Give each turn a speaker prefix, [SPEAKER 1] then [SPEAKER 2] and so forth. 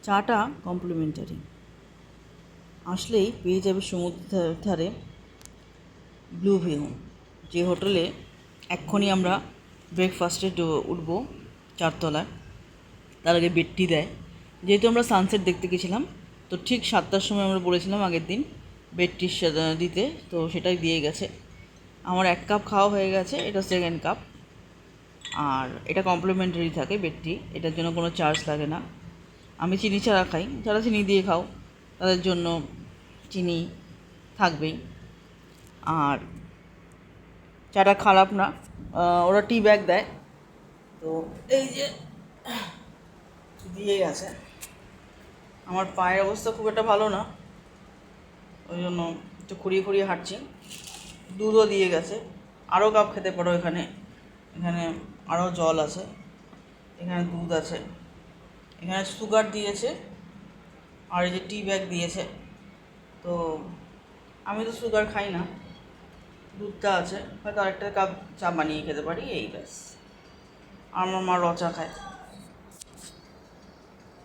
[SPEAKER 1] চাটা কমপ্লিমেন্টারি। আসলেই পেয়ে যাবে সমুদ্রের ধারে ব্লু ভিউ, যে হোটেলে এক্ষুনি আমরা ব্রেকফাস্টে উঠব 4 তলায়। তার আগে বেডটি দেয়। যেহেতু আমরা সানসেট দেখতে গেছিলাম, তো ঠিক 7টার সময় আমরা বলেছিলাম আগের দিন বেডটি দিতে, তো সেটাই দিয়ে গেছে। আমার 1 কাপ খাওয়া হয়ে গেছে, এটা সেকেন্ড কাপ। আর এটা কমপ্লিমেন্টারি থাকে বেডটি, এটার জন্য কোনো চার্জ লাগে না। আমি চিনি ছাড়া খাই, যারা চিনি দিয়ে খাও তাদের জন্য চিনি থাকবেই। আর চাটা খারাপ না, ওরা টি ব্যাগ দেয়, তো এই যে দিয়ে গেছে। আমার পায়ের অবস্থা খুব একটা ভালো না, ওই জন্য একটু খুঁড়িয়ে খুঁড়িয়ে হাঁটছি। দুধও দিয়ে গেছে, আরও কাপ খেতে পারো। এখানে এখানে আরও জল আছে, এখানে দুধ আছে, এখানে সুগার দিয়েছে, আর এই যে টি ব্যাগ দিয়েছে। তো আমি তো সুগার খাই না, দুধটা আছে, হয়তো আরেকটা কাপ চা বানিয়ে খেতে পারি, এই ব্যাস। আমার মা র চা খায়।